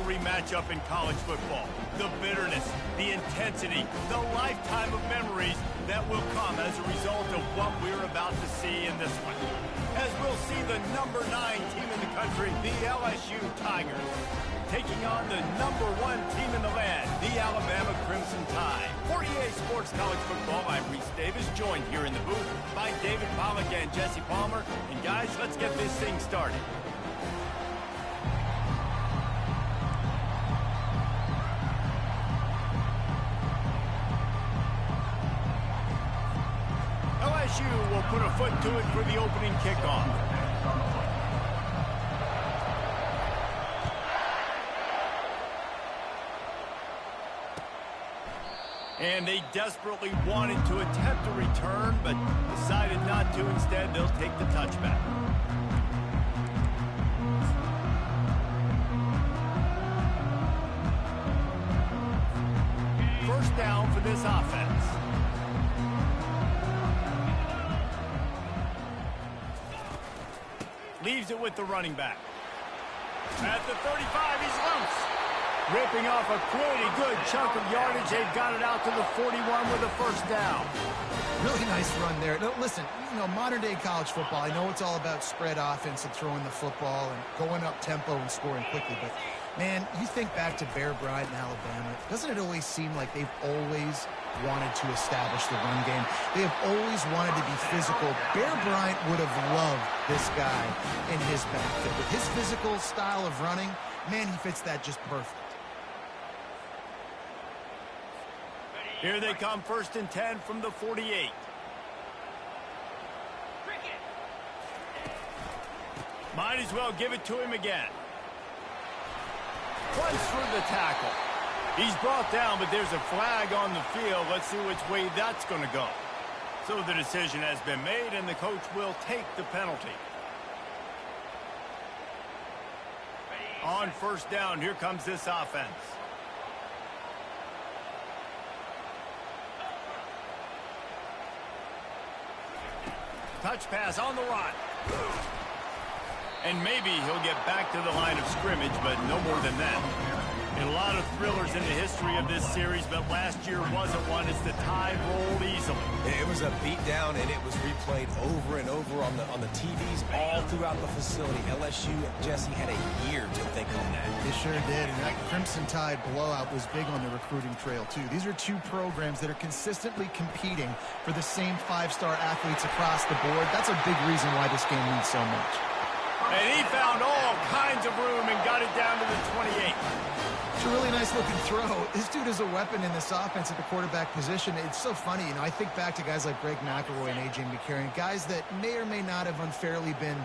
rivalry matchup in college football. The bitterness, the intensity, the lifetime of memories that will come as a result of what we're about to see in this one. As we'll see the number 9 team in the country, the LSU Tigers, taking on the number 1 team in the land, the Alabama Crimson Tide. For EA Sports College Football, I'm Reese Davis, joined here in the booth by David Pollack and Jesse Palmer. And guys, let's get this thing started. LSU will put a foot to it for the opening kickoff. And they desperately wanted to attempt a return, but decided not to. Instead, they'll take the touchback. First down for this offense. Leaves it with the running back. At the 35, he's loose. Ripping off a pretty good chunk of yardage. They've got it out to the 41 with a first down. Really nice run there. Now, listen, modern-day college football, I know it's all about spread offense and throwing the football and going up tempo and scoring quickly, but, man, you think back to Bear Bryant in Alabama, doesn't it always seem like they've always wanted to establish the run game? They have always wanted to be physical. Bear Bryant would have loved this guy in his backfield. With his physical style of running, man, he fits that just perfect. Here they come, 1st and 10 from the 48. Might as well give it to him again. Runs through the tackle. He's brought down, but there's a flag on the field. Let's see which way that's going to go. So the decision has been made, and the coach will take the penalty. On first down, here comes this offense. Touch pass on the run. And maybe he'll get back to the line of scrimmage, but no more than that. A lot of thrillers in the history of this series, but last year wasn't one as the Tide rolled easily. It was a beatdown, and it was replayed over and over on the TVs all throughout the facility. LSU, Jesse, had a year to think on that. They sure did, and that Crimson Tide blowout was big on the recruiting trail, too. These are two programs that are consistently competing for the same 5-star athletes across the board. That's a big reason why this game means so much. And he found all kinds of room and got it down to the 28. It's a really nice-looking throw. This dude is a weapon in this offense at the quarterback position. It's so funny. I think back to guys like Greg McElroy and A.J. McCarron, guys that may or may not have unfairly been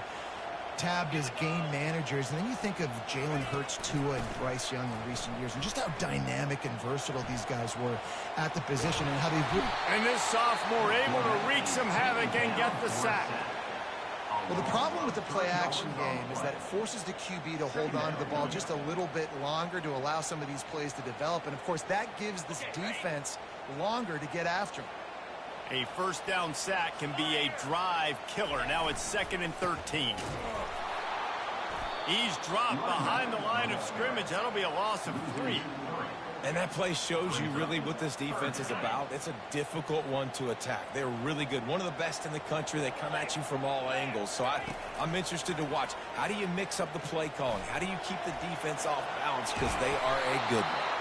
tabbed as game managers. And then you think of Jalen Hurts, Tua, and Bryce Young in recent years, and just how dynamic and versatile these guys were at the position and how they grew. And this sophomore able to wreak some havoc and get the sack. Well, the problem with the play-action game is that it forces the QB to hold on to the ball just a little bit longer to allow some of these plays to develop. And, of course, that gives this defense longer to get after him. A first down sack can be a drive killer. Now it's 2nd and 13. He's dropped behind the line of scrimmage. That'll be a loss of 3. And that play shows you really what this defense is about. It's a difficult one to attack. They're really good. One of the best in the country. They come at you from all angles. So I'm interested to watch. How do you mix up the play calling? How do you keep the defense off balance? Because they are a good one.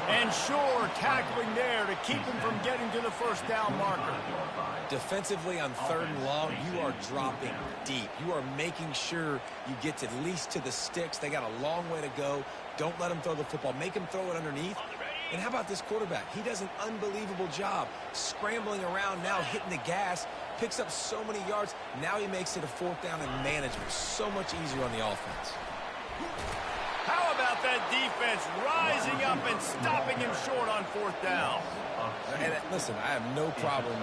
And sure, tackling there to keep him from getting to the first down marker. Defensively on 3rd and long, you are dropping deep. You are making sure you get to at least to the sticks. They got a long way to go. Don't let him throw the football. Make him throw it underneath. And how about this quarterback? He does an unbelievable job scrambling around now, hitting the gas, picks up so many yards. Now he makes it a 4th down and management. So much easier on the offense. How about that defense rising up and stopping him short on 4th down? And listen, I have no problem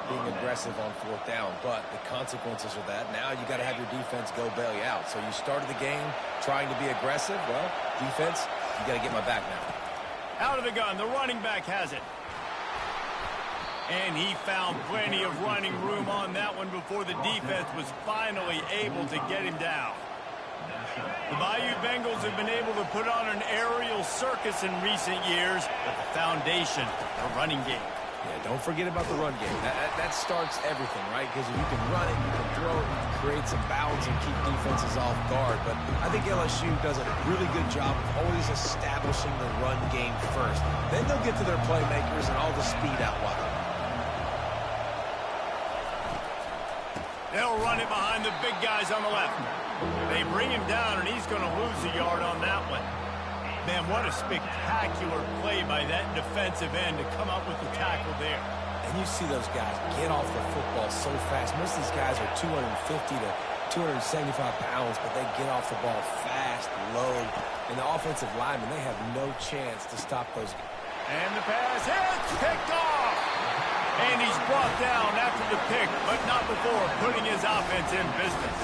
being aggressive on 4th down, but the consequences of that, now you got to have your defense go bail you out. So you started the game trying to be aggressive. Well, defense, you got to get my back now. Out of the gun, the running back has it. And he found plenty of running room on that one before the defense was finally able to get him down. The Bayou Bengals have been able to put on an aerial circus in recent years, but the foundation, the running game. Yeah, don't forget about the run game. That starts everything, right? Because if you can run it, you can throw it, you can create some balance and keep defenses off guard. But I think LSU does a really good job of always establishing the run game first. Then they'll get to their playmakers and all the speed out wide. They'll run it behind the big guys on the left. They bring him down, and he's going to lose a yard on that one. Man, what a spectacular play by that defensive end to come up with the tackle there. And you see those guys get off the football so fast. Most of these guys are 250 to 275 pounds, but they get off the ball fast, low. And the offensive linemen, they have no chance to stop those guys. And the pass hits, picked off. And he's brought down after the pick, but not before putting his offense in business.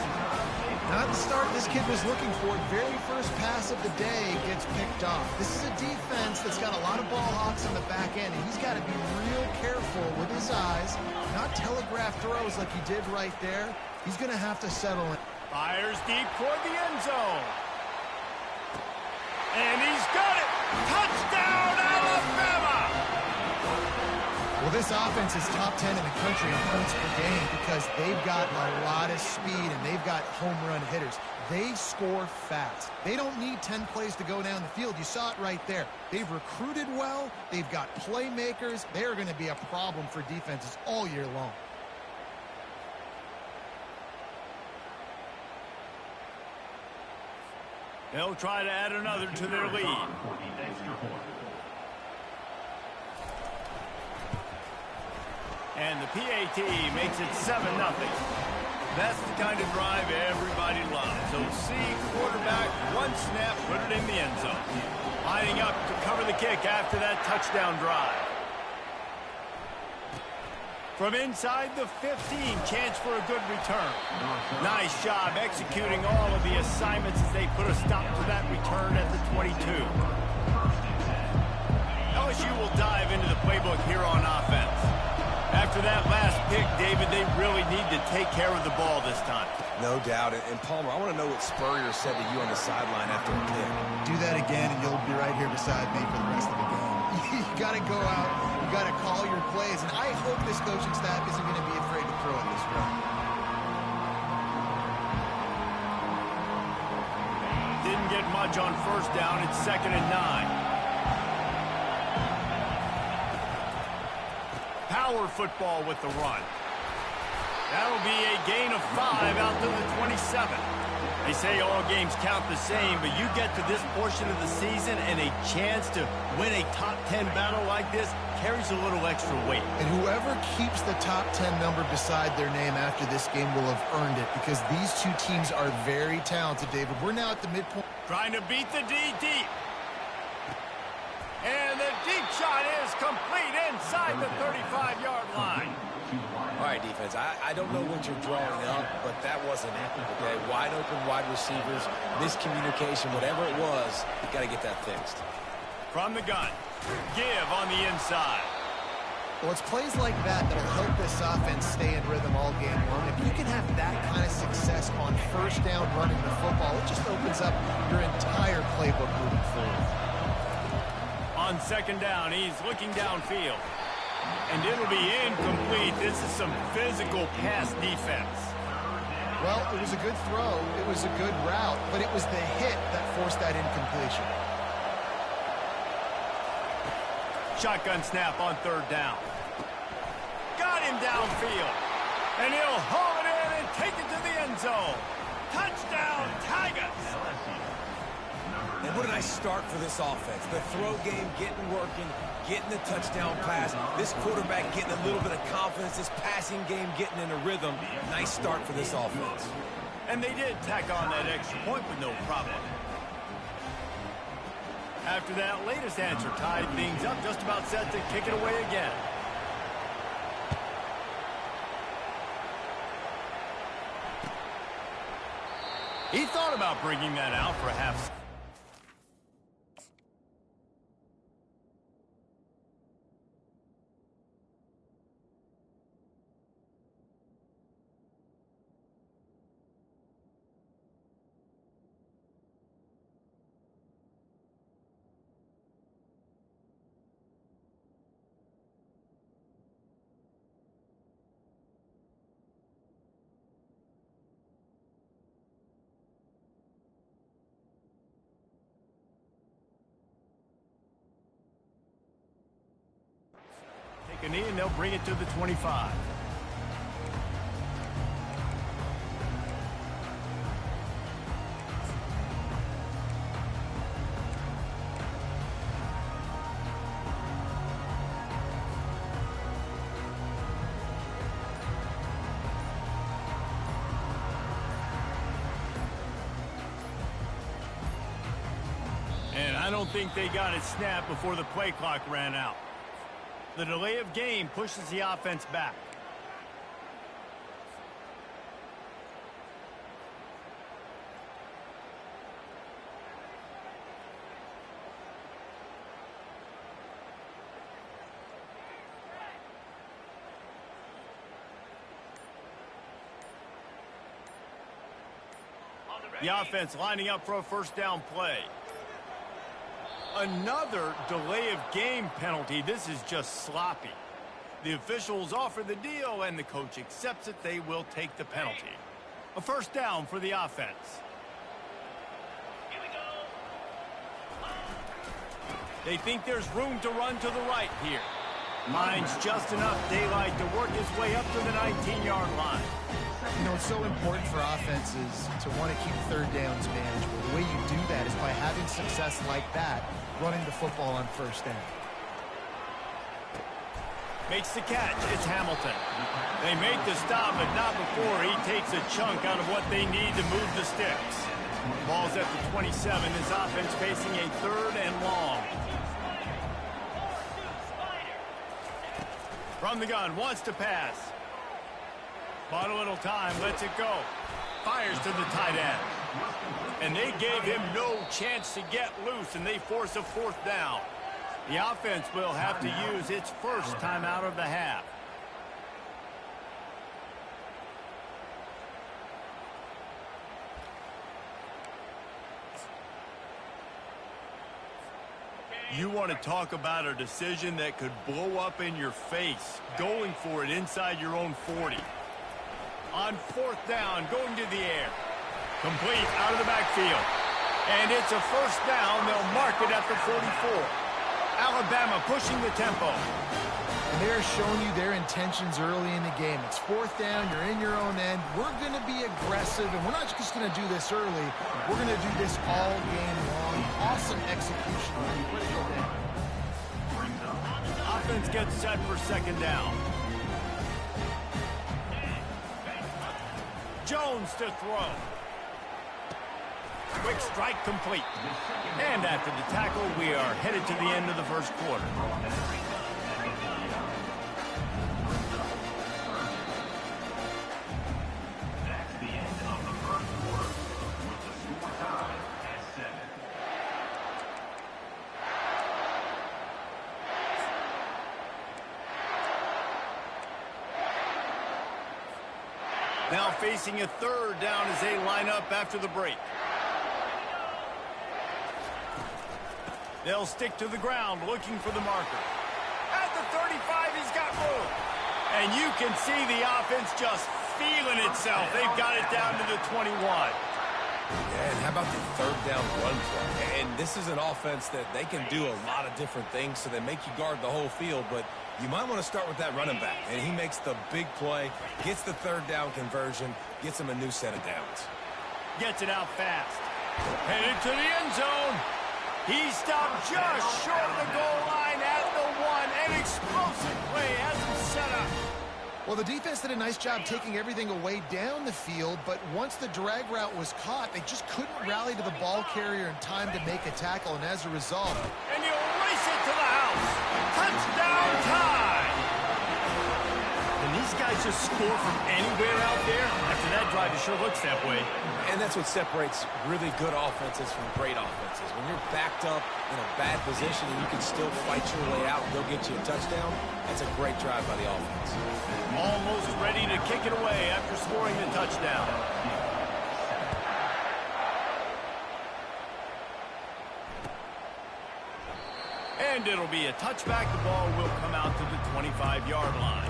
Not the start this kid was looking for. Very first pass of the day gets picked off. This is a defense that's got a lot of ball hawks on the back end, and he's got to be real careful with his eyes, not telegraph throws like he did right there. He's going to have to settle in. Fires deep toward the end zone. And he's got it. Touchdown, Alabama! Well, this offense is top 10 in the country in points per game because they've got a lot of speed and they've got home run hitters. They score fast. They don't need 10 plays to go down the field. You saw it right there. They've recruited well. They've got playmakers. They're going to be a problem for defenses all year long. They'll try to add another to their lead. And the PAT makes it 7-0. That's the kind of drive everybody loves. So see quarterback, one snap, put it in the end zone. Lining up to cover the kick after that touchdown drive. From inside the 15, chance for a good return. Nice job executing all of the assignments as they put a stop to that return at the 22. LSU will dive into the playbook here on offense. After that last pick, David, they really need to take care of the ball this time. No doubt. And Palmer, I want to know what Spurrier said to you on the sideline after the pick. Do that again, and you'll be right here beside me for the rest of the game. You got to go out. You got to call your plays, and I hope this coaching staff isn't going to be afraid to throw it this way. Didn't get much on first down. It's 2nd and 9. Power football with the run. That'll be a gain of 5 out to the 27. They say all games count the same, but you get to this portion of the season and a chance to win a top 10 battle like this carries a little extra weight. And whoever keeps the top 10 number beside their name after this game will have earned it because these two teams are very talented, David. We're now at the midpoint. Trying to beat the D deep. And the deep shot is complete inside the 35-yard line. All right, defense, I don't know what you're drawing up, but that wasn't it, okay? Wide open wide receivers, miscommunication, whatever it was, you got to get that fixed. From the gun, give on the inside. Well, it's plays like that that'll help this offense stay in rhythm all game long. If you can have that kind of success on first down running the football, it just opens up your entire playbook moving forward. On 2nd down, he's looking downfield. And it'll be incomplete. This is some physical pass defense. Well, it was a good throw. It was a good route, but it was the hit that forced that incompletion. Shotgun snap on 3rd down. Got him downfield. And he'll haul it in and take it to the end zone. Touchdown, Tigers! And what a nice start for this offense. The throw game getting working, getting the touchdown pass. This quarterback getting a little bit of confidence. This passing game getting in a rhythm. Nice start for this offense. And they did tack on that extra point with no problem. After that latest answer tied things up, just about set to kick it away again. He thought about bringing that out for a half. a knee, and they'll bring it to the 25. And I don't think they got it snapped before the play clock ran out. The delay of game pushes the offense back. The offense lining up for a first down play. Another delay of game penalty. This is just sloppy. The officials offer the deal, and the coach accepts it. They will take the penalty. A first down for the offense. They think there's room to run to the right here. Finds just enough daylight to work his way up to the 19-yard line. You know, it's so important for offenses to want to keep third downs manageable. The way you do that is by having success like that, running the football on first down. Makes the catch. It's Hamilton. They make the stop, but not before he takes a chunk out of what they need to move the sticks. Ball's at the 27. His offense facing a third and long. From the gun, wants to pass. Bought a little time, lets it go. Fires to the tight end. And they gave him no chance to get loose, and they force a fourth down. The offense will have to use its first timeout of the half. You want to talk about a decision that could blow up in your face, going for it inside your own 40. On fourth down, going to the air. Complete out of the backfield. And it's a first down. They'll mark it at the 44. Alabama pushing the tempo. And they're showing you their intentions early in the game. It's fourth down. You're in your own end. We're going to be aggressive, and we're not just going to do this early. We're going to do this all game long. Awesome execution on a critical down. Offense gets set for second down. Jones to throw. Quick strike complete. And after the tackle, we are headed to the end of the first quarter. That's the end of the first quarter with the score tied at 7. Now facing a third down as they line up after the break. They'll stick to the ground looking for the marker. At the 35, he's got room. And you can see the offense just feeling itself. They've got it down to the 21. Yeah, and how about the third down run play? And this is an offense that they can do a lot of different things, so they make you guard the whole field, but you might want to start with that running back. And he makes the big play, gets the third down conversion, gets him a new set of downs. Gets it out fast. Headed to the end zone. He stopped just short of the goal line at the 1. An explosive play has him set up. Well, the defense did a nice job taking everything away down the field, but once the drag route was caught, they just couldn't rally to the ball carrier in time to make a tackle, and as a result... And you race it to the house. Touchdown tie. Can these guys just score from anywhere out there? After that drive, it sure looks that way. And that's what separates really good offenses from great offenses. When you're backed up in a bad position and you can still fight your way out and go get you a touchdown, that's a great drive by the offense. Almost ready to kick it away after scoring the touchdown. And it'll be a touchback. The ball will come out to the 25-yard line.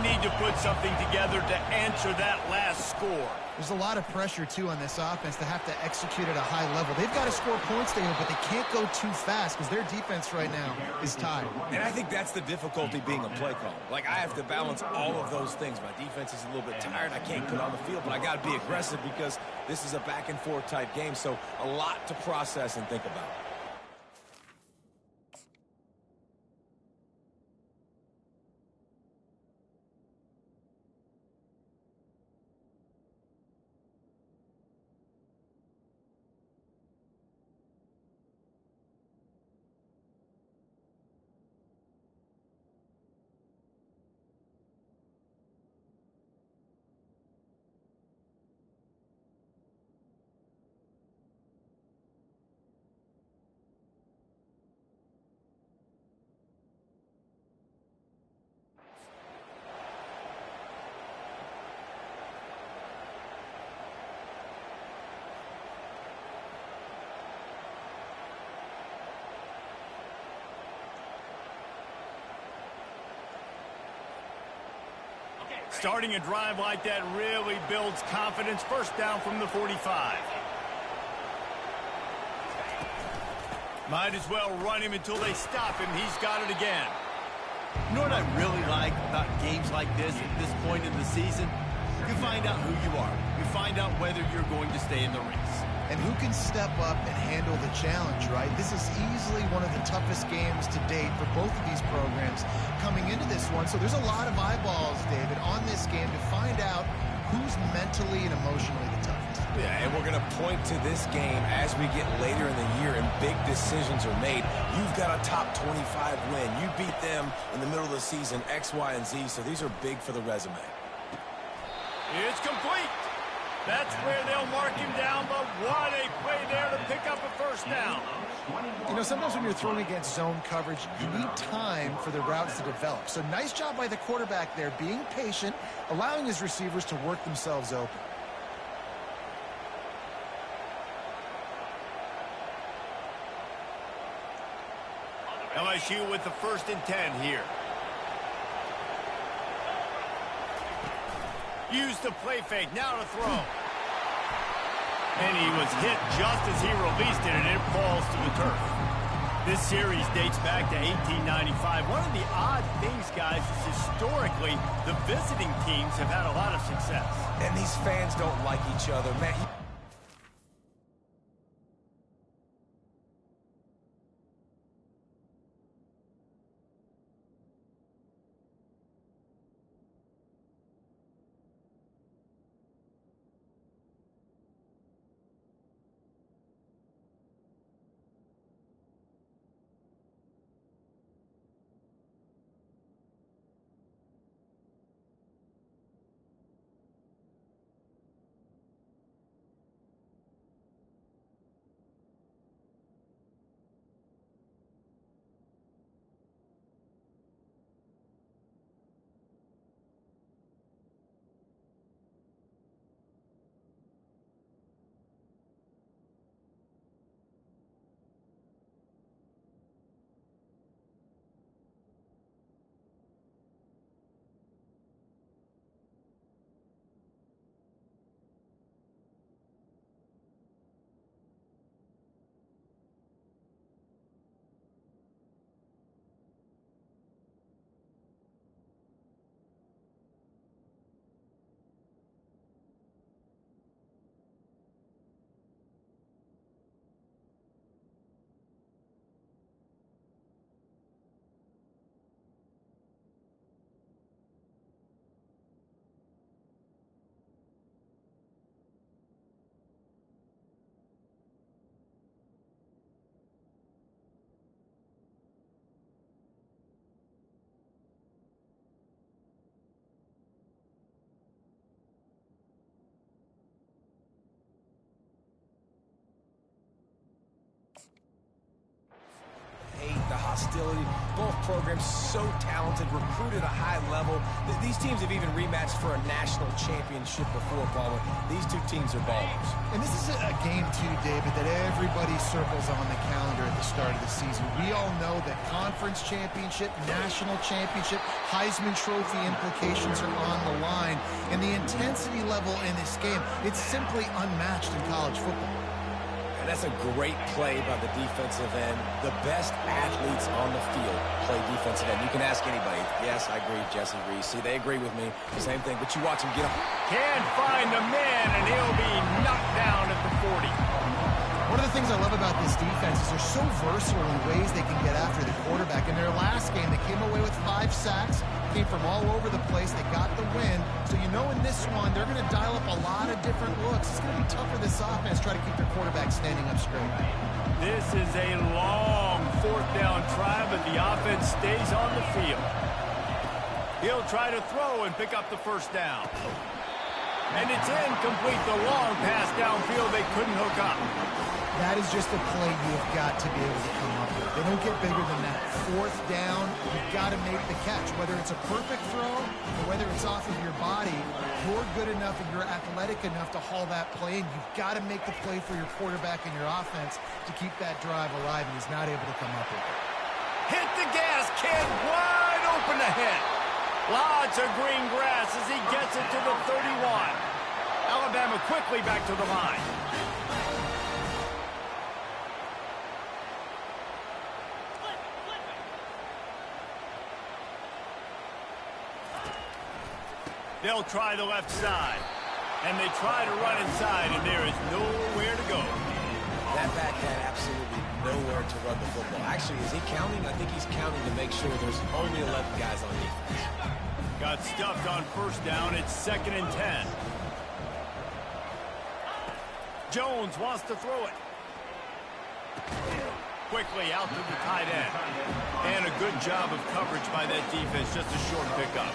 need to put something together to answer that last score. There's a lot of pressure, too, on this offense to have to execute at a high level. They've got to score points, David, but they can't go too fast because their defense right now is tired. And I think that's the difficulty being a play caller. Like, I have to balance all of those things. My defense is a little bit tired. I can't put on the field, but I got to be aggressive because this is a back-and-forth type game, so a lot to process and think about. Starting a drive like that really builds confidence. First down from the 45. Might as well run him until they stop him. He's got it again. You know what I really like about games like this at this point in the season? You find out who you are. You find out whether you're going to stay in the race. And who can step up and handle the challenge, right? This is easily one of the toughest games to date for both of these programs coming into this one. So there's a lot of eyeballs, David, on this game to find out who's mentally and emotionally the toughest. Yeah, and we're going to point to this game as we get later in the year and big decisions are made. You've got a top 25 win. You beat them in the middle of the season, X, Y, and Z, so these are big for the resume. It's complete. That's where they'll mark him down, but what a play there to pick up a first down. You know, sometimes when you're throwing against zone coverage, you need time for the routes to develop. So nice job by the quarterback there, being patient, allowing his receivers to work themselves open. LSU with the 1st and 10 here. Use the play fake, now to throw. And he was hit just as he released it, and it falls to the turf. This series dates back to 1895. One of the odd things, guys, is historically, the visiting teams have had a lot of success. And these fans don't like each other, man. versatility. Both programs so talented, recruited at a high level. These teams have even rematched for a national championship before, Palmer. These two teams are ballers. And this is a game, too, David, that everybody circles on the calendar at the start of the season. We all know that conference championship, national championship, Heisman Trophy implications are on the line. And the intensity level in this game, it's simply unmatched in college football. And that's a great play by the defensive end. The best athletes on the field play defensive end. You can ask anybody. Yes, I agree, Jesse Reese. See, they agree with me. The same thing. But you watch him get up. Can't find the man, and he'll be knocked down at the 40. One of the things I love about this defense is they're so versatile in ways they can get after the quarterback. In their last game, they came away with 5 sacks, came from all over the place. They got the win. So you know in this one, they're going to dial up a lot of different looks. It's going to be tough for this offense to try to keep their quarterback standing up straight. This is a long 4th down try, but the offense stays on the field. He'll try to throw and pick up the 1st down. And it's incomplete. The long pass downfield they couldn't hook up. That is just a play you've got to be able to come up with. They don't get bigger than that. 4th down, you've got to make the catch. Whether it's a perfect throw or whether it's off of your body, you're good enough and you're athletic enough to haul that play, and you've got to make the play for your quarterback and your offense to keep that drive alive, and he's not able to come up with it. Hit the gas, kid, wide open ahead. Lots of green grass as he gets it to the 31. Alabama quickly back to the line. They'll try the left side. And they try to run inside, and there is nowhere to go. That back had absolutely nowhere to run the football. Actually, is he counting? I think he's counting to make sure there's only 11 guys on defense. Got stuffed on 1st down. It's 2nd and 10. Jones wants to throw it. Quickly out to the tight end. And a good job of coverage by that defense. Just a short pickup.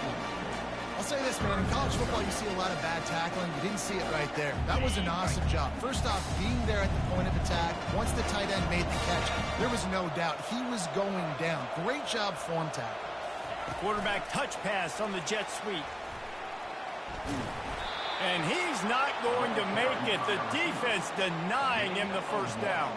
I'll say this, man. In college football, you see a lot of bad tackling. You didn't see it right there. That was an awesome job. First off, being there at the point of attack. Once the tight end made the catch, there was no doubt he was going down. Great job form tackle. Quarterback touch pass on the jet sweep. And he's not going to make it. The defense denying him the 1st down.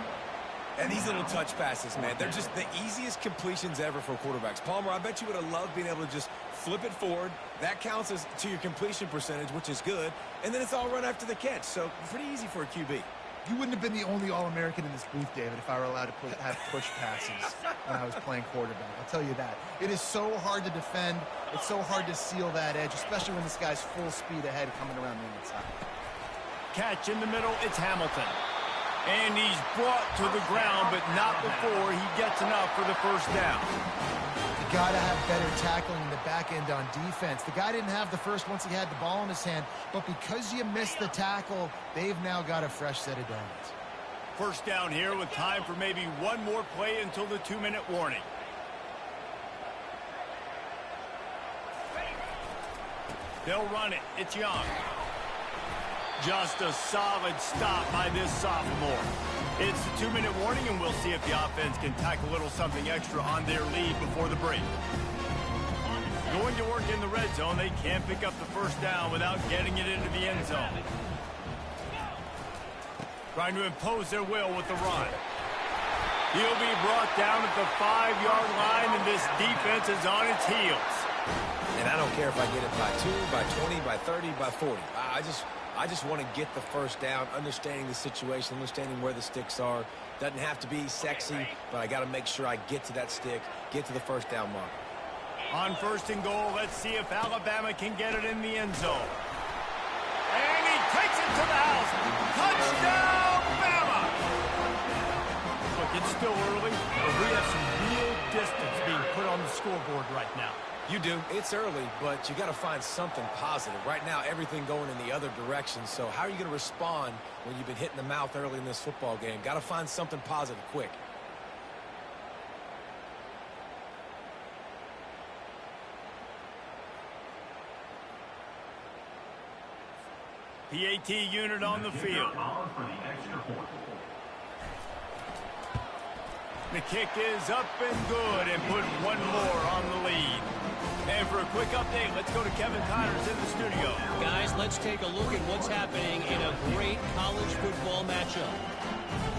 And these little touch passes, man, they're just the easiest completions ever for quarterbacks. Palmer, I bet you would have loved being able to just flip it forward. That counts as to your completion percentage, which is good. And then it's all run after the catch. So pretty easy for a QB. You wouldn't have been the only All-American in this booth, David, if I were allowed to have push passes when I was playing quarterback. I'll tell you that. It is so hard to defend. It's so hard to seal that edge, especially when this guy's full speed ahead coming around the inside. Catch in the middle. It's Hamilton. And he's brought to the ground, but not before he gets enough for the 1st down. You got to have better tackling in the back end on defense. The guy didn't have the first once he had the ball in his hand, but because you missed the tackle, they've now got a fresh set of downs. 1st down here with time for maybe one more play until the 2-minute warning. They'll run it. It's Young. Just a solid stop by this sophomore. It's the 2-minute warning, and we'll see if the offense can tack a little something extra on their lead before the break. Going to work in the red zone. They can't pick up the 1st down without getting it into the end zone. Trying to impose their will with the run. He'll be brought down at the 5-yard line, and this defense is on its heels. And I don't care if I get it by 2, by 20, by 30, by 40. I just want to get the 1st down, understanding the situation, understanding where the sticks are. Doesn't have to be sexy, but I got to make sure I get to that stick, get to the 1st down mark. On 1st and goal, let's see if Alabama can get it in the end zone. And he takes it to the house. Touchdown, Bama! Look, it's still early, but we have some real distance being put on the scoreboard right now. You do. It's early, but you got to find something positive. Right now, everything going in the other direction. So how are you going to respond when you've been hit in the mouth early in this football game? Got to find something positive quick. PAT unit on the field. The kick is up and good and put one more on the lead. And for a quick update, let's go to Kevin Connors in the studio. Guys, let's take a look at what's happening in a great college football matchup.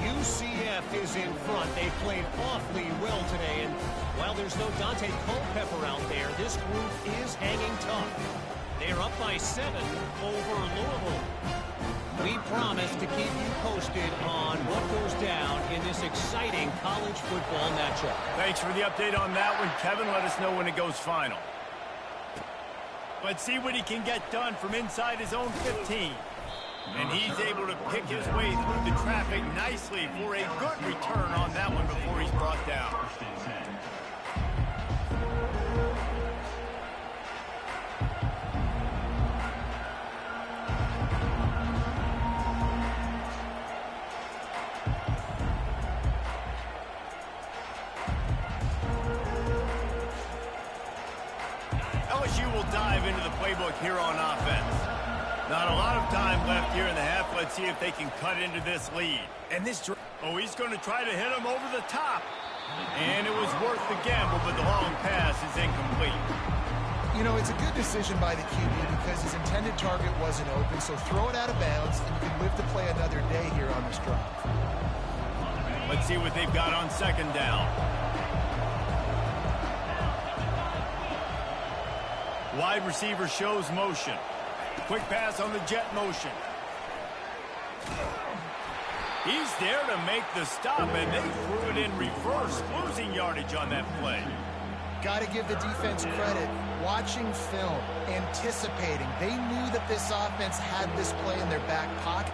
UCF is in front. They played awfully well today, and while there's no Dante Culpepper out there, this group is hanging tough. They're up by 7 over Louisville. We promise to keep you posted on what goes down in this exciting college football matchup. Thanks for the update on that one, Kevin. Let us know when it goes final. Let's see what he can get done from inside his own 15. And he's able to pick his way through the traffic nicely for a good return on that one before he's brought down. First and 10. LSU will dive into the playbook here on offense. Not a lot of time left here in the half. Let's see if they can cut into this lead. And this he's going to try to hit him over the top. And it was worth the gamble, but the long pass is incomplete. You know, it's a good decision by the QB because his intended target wasn't open, so throw it out of bounds, and you can live to play another day here on this drive. Let's see what they've got on second down. Wide receiver shows motion. Quick pass on the jet motion. He's there to make the stop, and they threw it in reverse, losing yardage on that play. Got to give the defense credit. Watching film, anticipating. They knew that this offense had this play in their back pocket.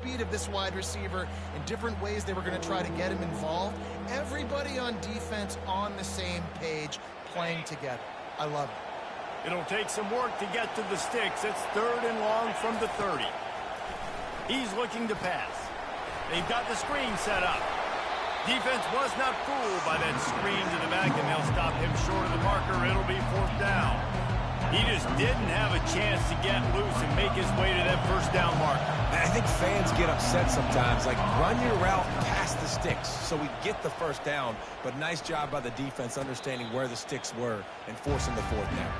speed of this wide receiver and different ways they were going to try to get him involved. Everybody on defense on the same page, playing together. I love it. It'll take some work to get to the sticks. It's 3rd and long from the 30. He's looking to pass. They've got the screen set up. Defense was not fooled by that screen to the back, and they'll stop him short of the marker. It'll be 4th down. He just didn't have a chance to get loose and make his way to that 1st down marker. I think fans get upset sometimes. Like, run your route past the sticks so we get the 1st down. But nice job by the defense understanding where the sticks were and forcing the 4th down.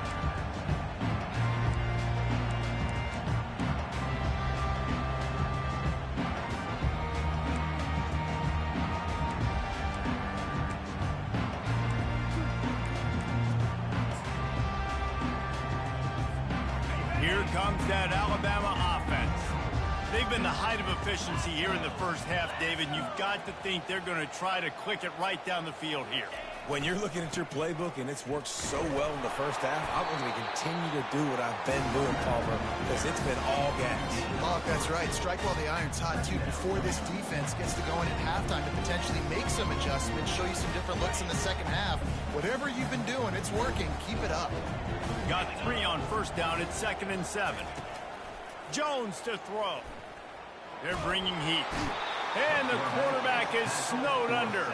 Here comes that Alabama offense. They've been the height of efficiency here in the 1st half, David. You've got to think they're going to try to click it right down the field here. When you're looking at your playbook and it's worked so well in the 1st half, I'm going to continue to do what I've been doing, Palmer, because it's been all gas. Oh, that's right. Strike while the iron's hot, too, before this defense gets to going at halftime to potentially make some adjustments, show you some different looks in the 2nd half. Whatever you've been doing, it's working. Keep it up. Got 3 on 1st down. It's 2nd and 7. Jones to throw. They're bringing heat. And the quarterback is snowed under.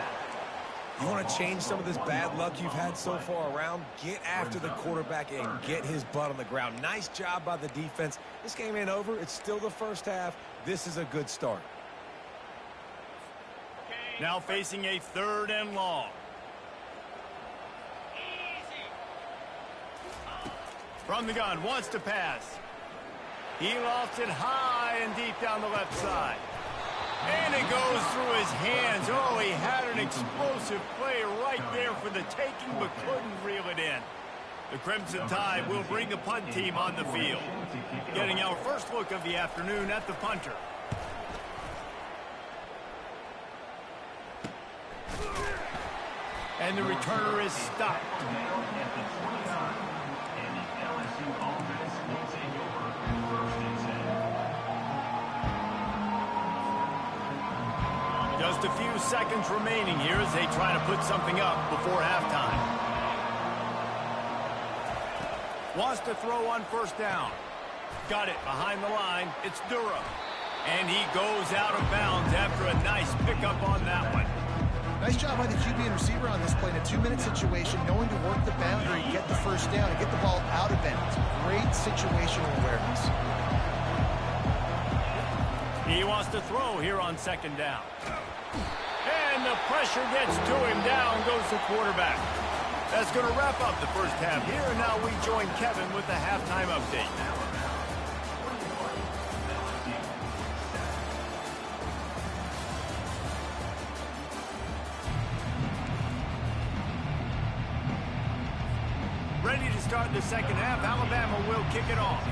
You want to change some of this bad luck you've had so far around? Get after the quarterback and get his butt on the ground. Nice job by the defense. This game ain't over. It's still the 1st half. This is a good start. Now facing a 3rd and long. From the gun, wants to pass. He lofts it high and deep down the left side. And it goes through his hands. Oh, he had an explosive play right there for the taking, but couldn't reel it in. The Crimson Tide will bring the punt team on the field. Getting our first look of the afternoon at the punter. And the returner is stopped. Just a few seconds remaining here as they try to put something up before halftime. Wants to throw on 1st down. Got it behind the line. It's Durham. And he goes out of bounds after a nice pickup on that one. Nice job by the QB and receiver on this play in a 2-minute situation, knowing to work the boundary, get the 1st down, and get the ball out of bounds. Great situational awareness. He wants to throw here on 2nd down. And the pressure gets to him. Down goes the quarterback. That's going to wrap up the 1st half here. And now we join Kevin with the halftime update. Ready to start the 2nd half. Alabama will kick it off.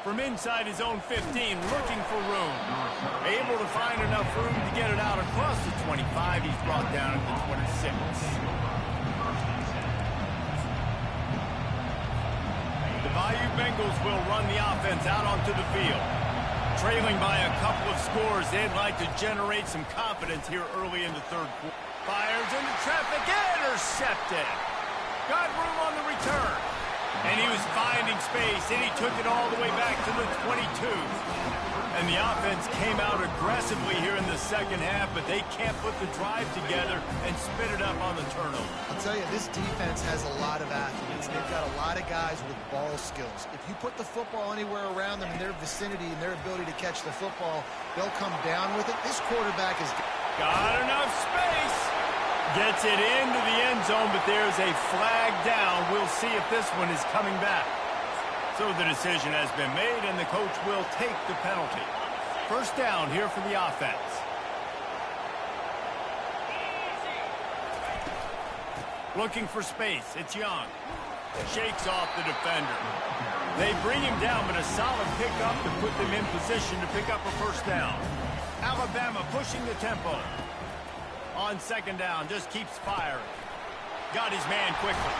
From inside his own 15, looking for room. Able to find enough room to get it out across the 25. He's brought down at the 26. The Bayou Bengals will run the offense out onto the field. Trailing by a couple of scores, they'd like to generate some confidence here early in the 3rd quarter. Fires into traffic, intercepted. Got room on the return. And he was finding space, and he took it all the way back to the 22. And the offense came out aggressively here in the 2nd half, but they can't put the drive together and spit it up on the turnover. I'll tell you, this defense has a lot of athletes. They've got a lot of guys with ball skills. If you put the football anywhere around them in their vicinity and their ability to catch the football, they'll come down with it. This quarterback is... Got enough space. Gets it into the end zone, but there's a flag down. We'll see if this one is coming back. So the decision has been made, and the coach will take the penalty. 1st down here for the offense. Looking for space. It's Young. Shakes off the defender. They bring him down, but a solid pickup to put them in position to pick up a 1st down. Alabama pushing the tempo. On 2nd down, just keeps firing. Got his man quickly.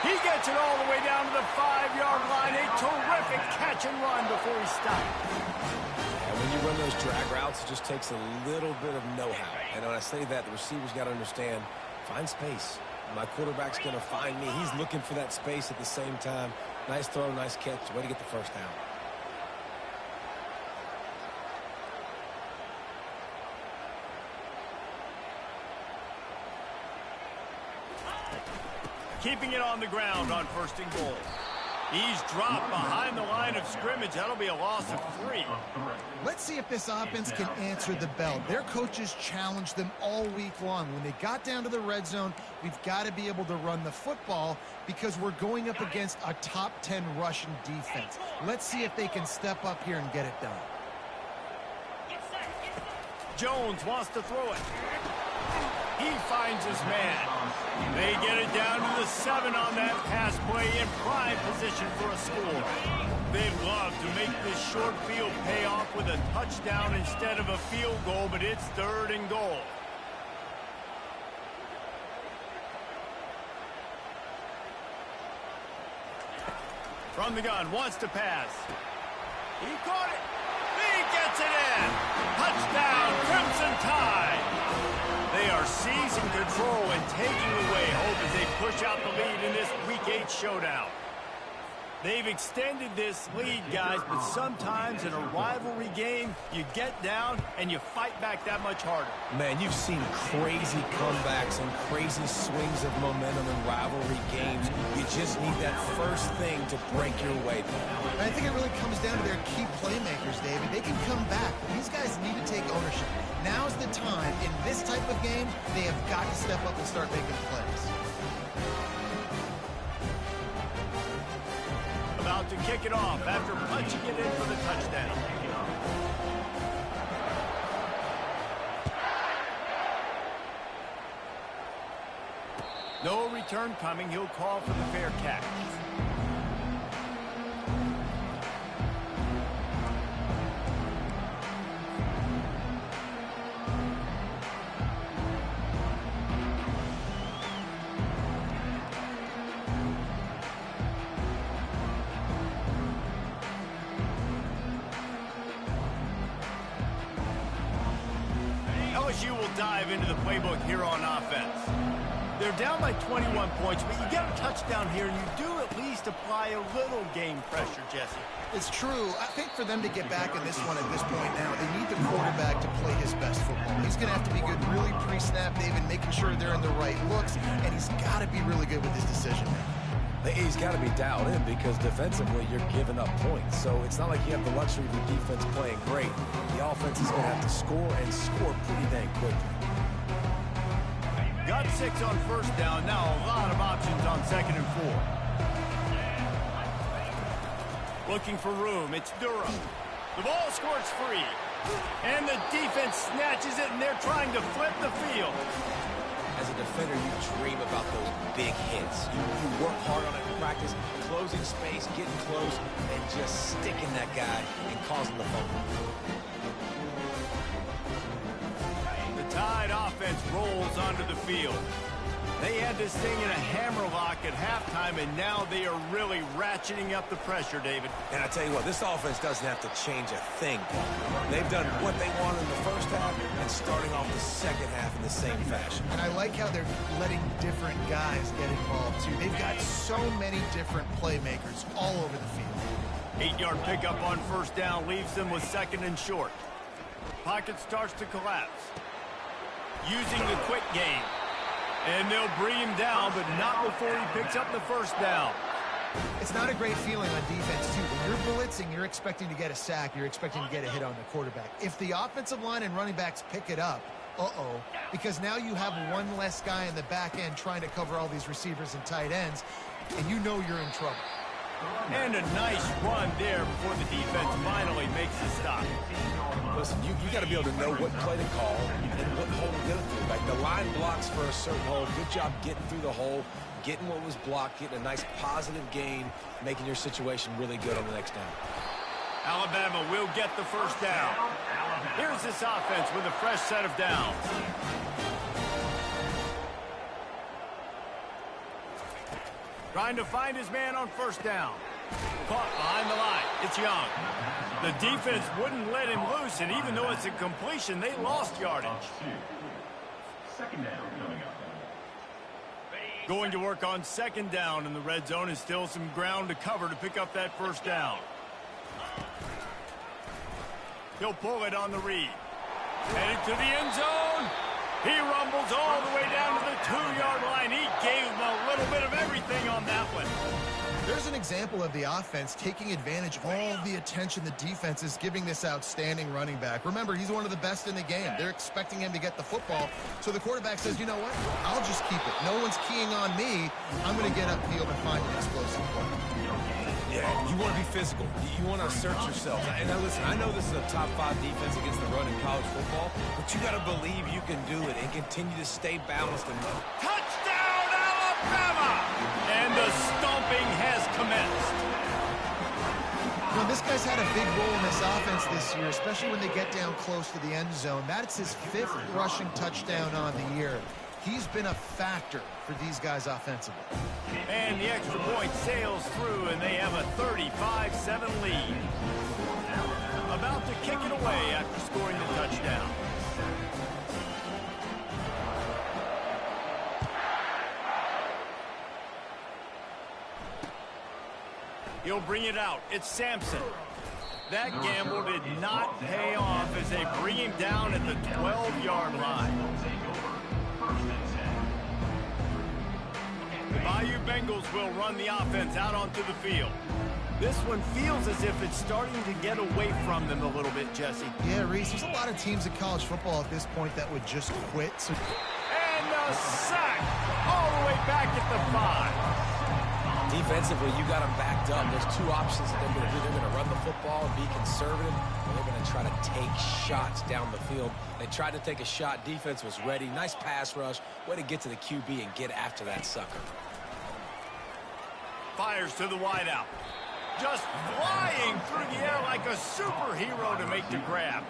He gets it all the way down to the 5-yard line. A terrific catch and run before he stopped. And when you run those drag routes, it just takes a little bit of know-how. And when I say that, the receivers got to understand, find space. My quarterback's going to find me. He's looking for that space at the same time. Nice throw, nice catch. Way to get the first down. Keeping it on the ground on 1st and goal. He's dropped behind the line of scrimmage. That'll be a loss of 3. Let's see if this offense can answer the bell. Their coaches challenged them all week long. When they got down to the red zone, we've got to be able to run the football because we're going up against a top 10 Russian defense. Let's see if they can step up here and get it done. Jones wants to throw it. He finds his man. They get it down to the 7 on that pass play in prime position for a score. They love to make this short field pay off with a touchdown instead of a field goal, but it's 3rd and goal. From the gun, wants to pass. He caught it. He gets it in. Touchdown, Crimson Tide. They are seizing control and taking away hope as they push out the lead in this Week 8 showdown. They've extended this lead, guys, but sometimes in a rivalry game, you get down and you fight back that much harder. Man, you've seen crazy comebacks and crazy swings of momentum in rivalry games. You just need that first thing to break your way. I think it really comes down to their key playmakers, David. They can come back. These guys need to take ownership. Now's the time. In this type of game, they have got to step up and start making plays. About to kick it off after punching it in for the touchdown. No return coming. He'll call for the fair catch. LSU will dive into the playbook here on offense. They're down by 21 points, but you get a touchdown here, and you do at least apply a little game pressure, Jesse. It's true. I think for them to get back in this one at this point now, they need the quarterback to play his best football. He's going to have to be good really pre-snap, David, making sure they're in the right looks, and he's got to be really good with his decision. He's got to be dialed in because defensively you're giving up points. So it's not like you have the luxury of your defense playing great. The offense is going to have to score and score pretty dang quickly. Got 6 on 1st down. Now a lot of options on 2nd and 4. Looking for room. It's Durham. The ball squirts free. And the defense snatches it, and they're trying to flip the field. As a defender, you dream about those big hits. You work hard on it in practice, closing space, getting close, and just sticking that guy and causing the fumble. The Tide offense rolls onto the field. They had this thing in a hammerlock at halftime, and now they are really ratcheting up the pressure, David. And I tell you what, this offense doesn't have to change a thing. They've done what they wanted in the first half and starting off the second half in the same fashion. And I like how they're letting different guys get involved, too. They've got so many different playmakers all over the field. 8-yard pickup on 1st down leaves them with 2nd and short. Pocket starts to collapse. Using the quick game. And they'll bring him down, but not before he picks up the 1st down. It's not a great feeling on defense, too. When you're blitzing, you're expecting to get a sack. You're expecting to get a hit on the quarterback. If the offensive line and running backs pick it up, because now you have one less guy in the back end trying to cover all these receivers and tight ends, and you know you're in trouble. And a nice run there before the defense finally makes the stop. Listen, you got to be able to know what play to call and what hole to get it through. Like the line blocks for a certain hole. Good job getting through the hole, getting what was blocked, getting a nice positive gain, making your situation really good on the next down. Alabama will get the 1st down. Here's this offense with a fresh set of downs. Trying to find his man on first down. Caught behind the line. It's Young. The defense wouldn't let him loose, and even though it's a completion, they lost yardage. Second down coming up. Going to work on second down in the red zone, is still some ground to cover to pick up that first down. He'll pull it on the read. Headed to the end zone. He rumbles all the way down to the 2-yard line. He gave him a little bit of everything on that one. There's an example of the offense taking advantage of all the attention the defense is giving this outstanding running back. Remember, he's one of the best in the game. They're expecting him to get the football. So the quarterback says, you know what? I'll just keep it. No one's keying on me. I'm going to get upfield and find an explosive play. Yeah, you want to be physical. You want to assert yourself. And now listen, I know this is a top 5 defense against the run in college football, but you got to believe you can do it and continue to stay balanced and Touchdown, Alabama! And the stomping has commenced. Well, this guy's had a big role in this offense this year, especially when they get down close to the end zone. That's his 5th rushing touchdown on the year. He's been a factor for these guys offensively. And the extra point sails through, and they have a 35-7 lead. About to kick it away after scoring the touchdown. He'll bring it out. It's Sampson. That gamble did not pay off as they bring him down at the 12-yard line. The Bayou Bengals will run the offense out onto the field. This one feels as if it's starting to get away from them a little bit, Jesse. Yeah, Reese, there's a lot of teams in college football at this point that would just quit. So... And a sack all the way back at the 5. defensively, you got them backed up. There's 2 options that they're going to do. They're going to run the football and be conservative, or they're going to try to take shots down the field. They tried to take a shot. Defense was ready. Nice pass rush. Way to get to the QB and get after that sucker. Fires to the wideout. Just flying through the air like a superhero to make the grab.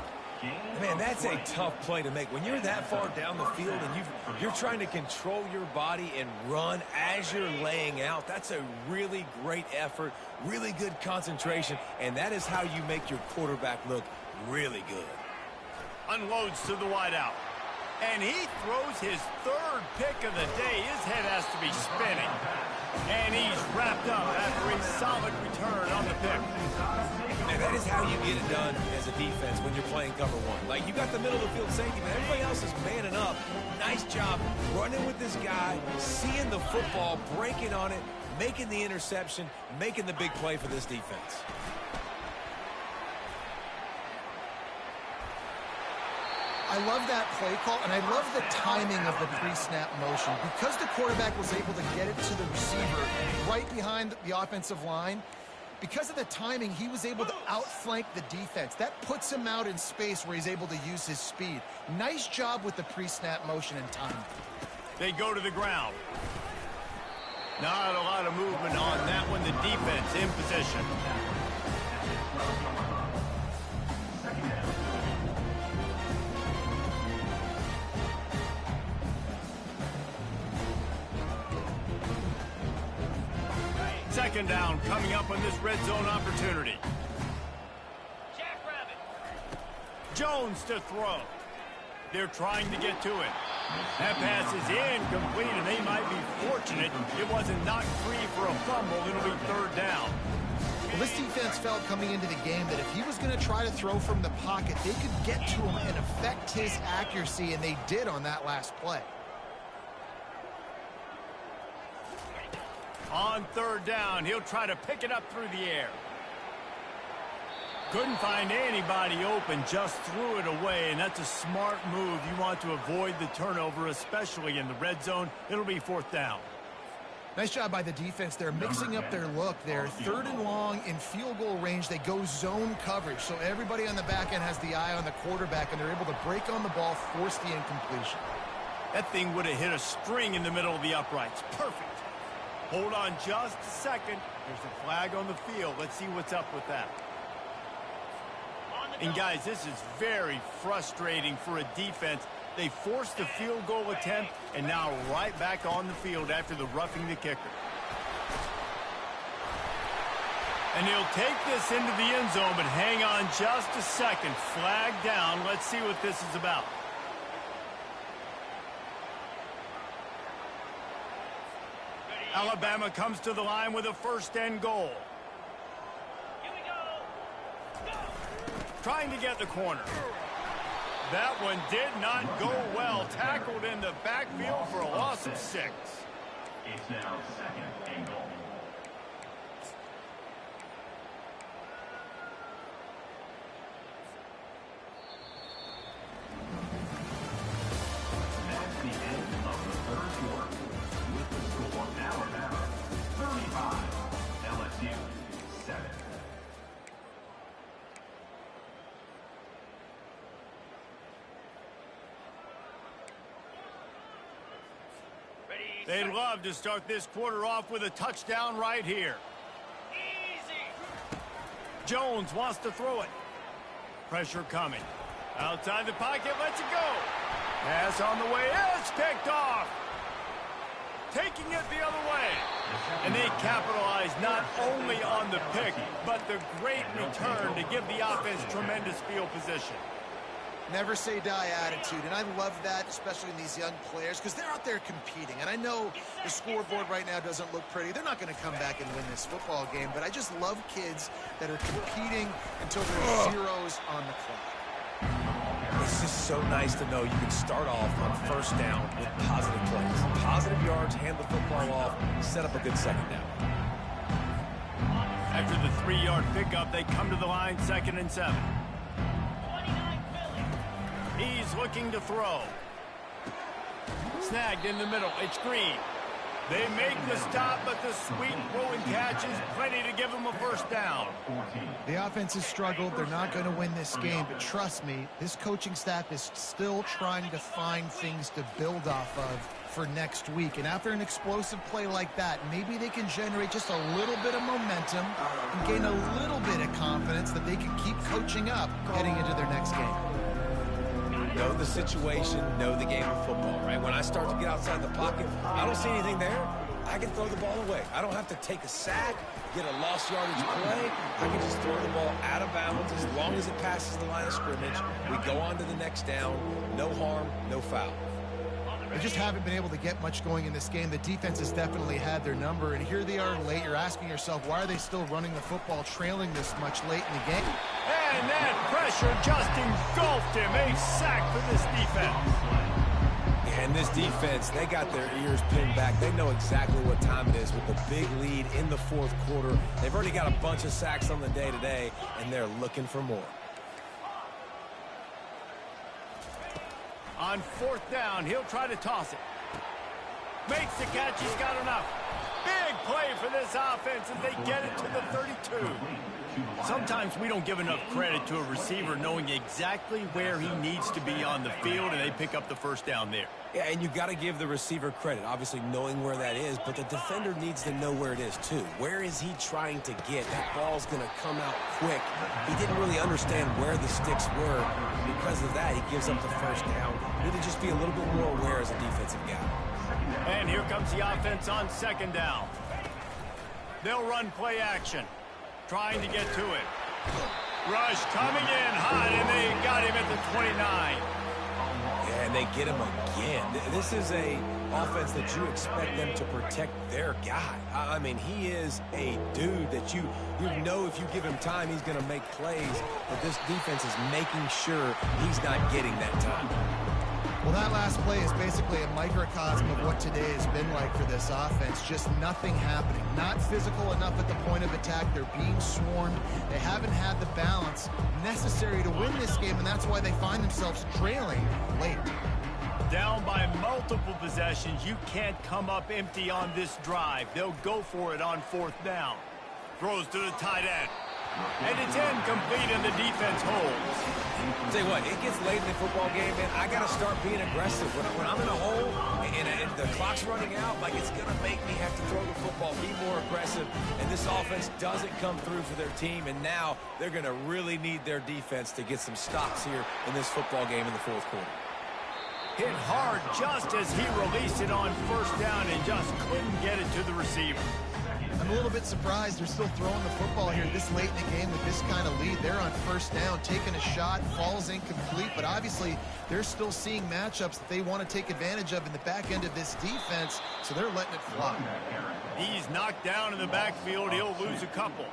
Man, that's a tough play to make. When you're that far down the field and you're trying to control your body and run as you're laying out, that's a really great effort, really good concentration, and that is how you make your quarterback look really good. Unloads to the wideout. And he throws his 3rd pick of the day. His head has to be spinning. And he's wrapped up after a solid return on the pick. Man, that is how you get it done as a defense when you're playing cover 1. Like, you got the middle of the field safety, but everybody else is manning up. Nice job running with this guy, seeing the football, breaking on it, making the interception, making the big play for this defense. I love that play call, and I love the timing of the pre-snap motion. Because the quarterback was able to get it to the receiver right behind the offensive line, because of the timing, he was able to outflank the defense. That puts him out in space where he's able to use his speed. Nice job with the pre-snap motion and timing. They go to the ground. Not a lot of movement on that one. The defense in position. Second down coming up on this red zone opportunity. Jones to throw. They're trying to get to it. That pass is incomplete, and they might be fortunate it wasn't knocked free for a fumble. It'll be 3rd down. Well, this defense felt coming into the game that if he was going to try to throw from the pocket, they could get to him and affect his accuracy, and they did on that last play. On 3rd down, he'll try to pick it up through the air. Couldn't find anybody open, just threw it away, and that's a smart move. You want to avoid the turnover, especially in the red zone. It'll be 4th down. Nice job by the defense. They're mixing up their look. They're 3rd and long in field goal range. They go zone coverage, so everybody on the back end has the eye on the quarterback, and they're able to break on the ball, force the incompletion. That thing would have hit a string in the middle of the uprights. Perfect. Hold on just a second. There's a flag on the field. Let's see what's up with that. And guys, this is very frustrating for a defense. They forced the field goal attempt and now right back on the field after the roughing the kicker. And he'll take this into the end zone, but hang on just a second. Flag down. Let's see what this is about. Alabama comes to the line with a first and goal. Here we go. Trying to get the corner. That one did not go well. Tackled in the backfield for a loss of 6. It's now second and goal. That's the end of the third quarter. With the score, Alabama 35, LSU 7. They'd love to start this quarter off with a touchdown right here. Easy. Jones wants to throw it. Pressure coming. Outside the pocket, lets it go. Pass on the way, it's picked off. Taking it the other way. And they capitalize not only on the pick, but the great return to give the offense tremendous field position. Never say die attitude, and I love that, especially in these young players, because they're out there competing. And I know the scoreboard right now doesn't look pretty. They're not going to come back and win this football game, but I just love kids that are competing until there's zeros on the clock. It's just so nice to know you can start off on first down with positive plays. Positive yards, hand the football off, set up a good second down. After the 3-yard pickup, they come to the line, 2nd and 7. He's looking to throw. Snagged in the middle. It's Green. They make the stop, but the sweet rolling catch is plenty to give them a first down. The offense has struggled. They're not going to win this game, but trust me, this coaching staff is still trying to find things to build off of for next week. And after an explosive play like that, maybe they can generate just a little bit of momentum and gain a little bit of confidence that they can keep coaching up heading into their next game. Know the situation, know the game of football, right? When I start to get outside the pocket, I don't see anything there, I can throw the ball away. I don't have to take a sack, get a lost yardage play. I can just throw the ball out of bounds as long as it passes the line of scrimmage. We go on to the next down. No harm, no foul. They just haven't been able to get much going in this game. The defense has definitely had their number, and here they are late. You're asking yourself, why are they still running the football, trailing this much late in the game? And that pressure just engulfed him. A sack for this defense. And this defense, they got their ears pinned back. They know exactly what time it is with the big lead in the 4th quarter. They've already got a bunch of sacks on the day today, and they're looking for more. On 4th down, he'll try to toss it. Makes the catch, he's got enough. Big play for this offense as they get it to the 32. Sometimes we don't give enough credit to a receiver knowing exactly where he needs to be on the field, and they pick up the first down there. Yeah, and you got to give the receiver credit, obviously knowing where that is, but the defender needs to know where it is too. Where is he trying to get? That ball's going to come out quick. He didn't really understand where the sticks were. Because of that, he gives up the first down. Need to just be a little bit more aware as a defensive guy. And here comes the offense on 2nd down. They'll run play action, trying to get to it. Rush coming in hot, and they got him at the 29. Yeah, and they get him again. This is a offense that you expect them to protect their guy. I mean, he is a dude that you know if you give him time, he's going to make plays. But this defense is making sure he's not getting that time. Well, that last play is basically a microcosm of what today has been like for this offense. Just nothing happening. Not physical enough at the point of attack. They're being swarmed. They haven't had the balance necessary to win this game, and that's why they find themselves trailing late. Down by multiple possessions, you can't come up empty on this drive. They'll go for it on 4th down. Throws to the tight end. And it's incomplete, and the defense holds. Tell you what, it gets late in the football game, man. I got to start being aggressive. When I'm in a hole and the clock's running out, like it's going to make me have to throw the football, be more aggressive. And this offense doesn't come through for their team, and now they're going to really need their defense to get some stops here in this football game in the 4th quarter. Hit hard just as he released it on 1st down and just couldn't get it to the receiver. I'm a little bit surprised they're still throwing the football here this late in the game with this kind of lead. They're on first down, taking a shot, falls incomplete, but obviously they're still seeing matchups that they want to take advantage of in the back end of this defense, so they're letting it fly. He's knocked down in the backfield. He'll lose a couple.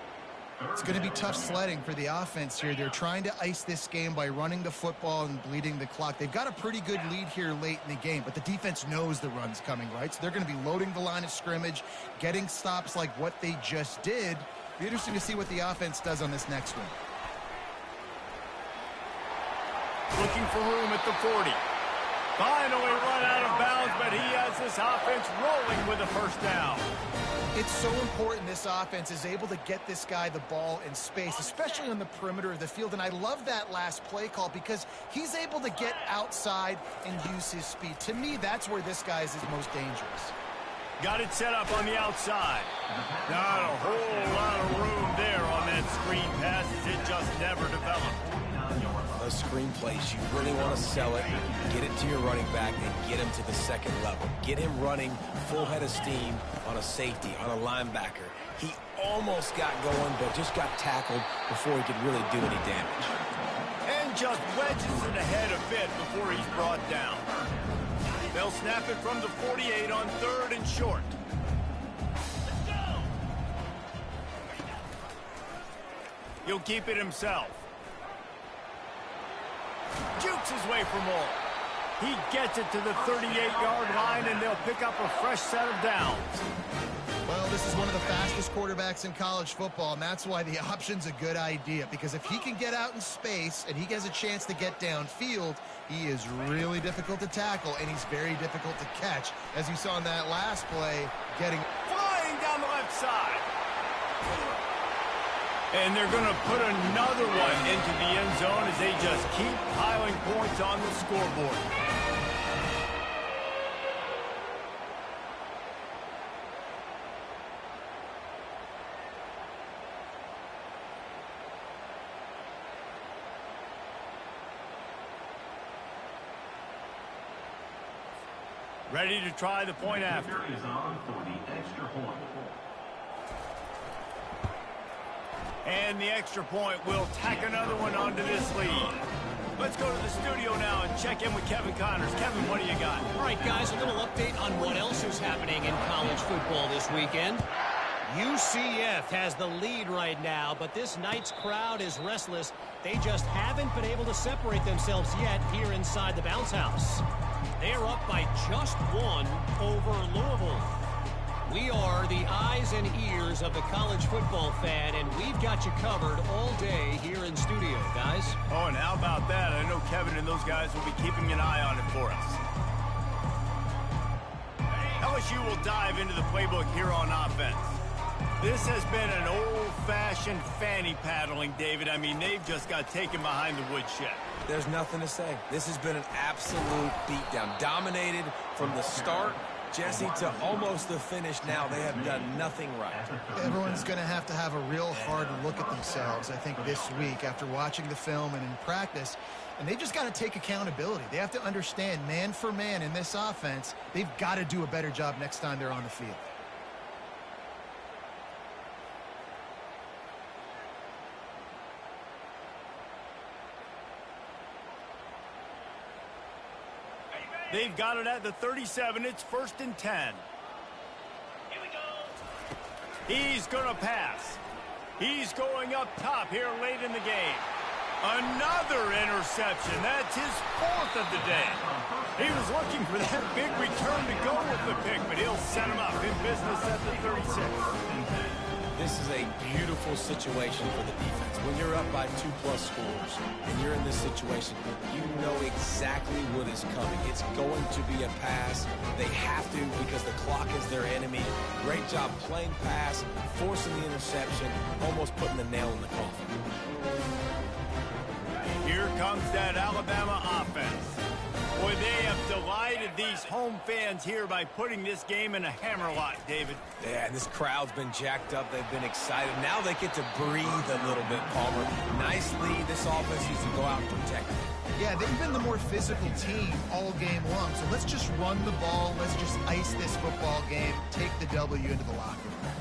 It's going to be tough sledding for the offense here. They're trying to ice this game by running the football and bleeding the clock. They've got a pretty good lead here late in the game, but the defense knows the run's coming, right? So they're going to be loading the line of scrimmage, getting stops like what they just did. Be interesting to see what the offense does on this next one. Looking for room at the 40. Finally run out of bounds, but he has this offense rolling with a first down. It's so important this offense is able to get this guy the ball in space, especially on the perimeter of the field. And I love that last play call because he's able to get outside and use his speed. To me, that's where this guy is his most dangerous. Got it set up on the outside. Not a whole lot of room there on that screen pass as it just never developed. Those screen plays, you really want to sell it, get it to your running back, and get him to the second level. Get him running full head of steam on a safety, on a linebacker. He almost got going, but just got tackled before he could really do any damage. And just wedges it ahead a bit before he's brought down. They'll snap it from the 48 on 3rd and short. He'll keep it himself. Jukes his way for more. He gets it to the 38-yard line, and they'll pick up a fresh set of downs. Well, this is one of the fastest quarterbacks in college football, and that's why the option's a good idea. Because if he can get out in space and he gets a chance to get downfield, he is really difficult to tackle, and he's very difficult to catch. As you saw in that last play, getting flying down the left side. And they're going to put another one into the end zone as they just keep piling points on the scoreboard. Ready to try the point after. Is on for the extra point. And the extra point will tack another one onto this lead. Let's go to the studio now and check in with Kevin Connors. Kevin, what do you got? All right, guys, a little update on what else is happening in college football this weekend. UCF has the lead right now, but this night's crowd is restless. They just haven't been able to separate themselves yet here inside the bounce house. They're up by just one over Louisville. We are the eyes and ears of the college football fan, and we've got you covered all day here in studio, guys. Oh, and how about that? I know Kevin and those guys will be keeping an eye on it for us. LSU will dive into the playbook here on offense. This has been an old-fashioned fanny paddling, David. I mean, they've just got taken behind the woodshed. There's nothing to say. This has been an absolute beatdown. Dominated from the start, Jesse, to almost the finish now. They have done nothing right. Everyone's going to have a real hard look at themselves, I think, this week after watching the film and in practice. And they've just got to take accountability. They have to understand, man for man in this offense, they've got to do a better job next time they're on the field. They've got it at the 37. It's 1st and 10. Here we go. He's going to pass. He's going up top here late in the game. Another interception. That's his 4th of the day. He was looking for that big return to go with the pick, but he'll set him up in business at the 36. This is a beautiful situation for the defense. When you're up by 2+ scores and you're in this situation, you know exactly what is coming. It's going to be a pass. They have to because the clock is their enemy. Great job playing pass, forcing the interception, almost putting the nail in the coffin. Here comes that Alabama offense. Boy, they have delighted these home fans here by putting this game in a hammerlock, David. Yeah, this crowd's been jacked up. They've been excited. Now they get to breathe a little bit, Palmer. Nice lead. This offense needs to go out and protect it. Yeah, they've been the more physical team all game long. So let's just run the ball. Let's just ice this football game. Take the W into the locker room.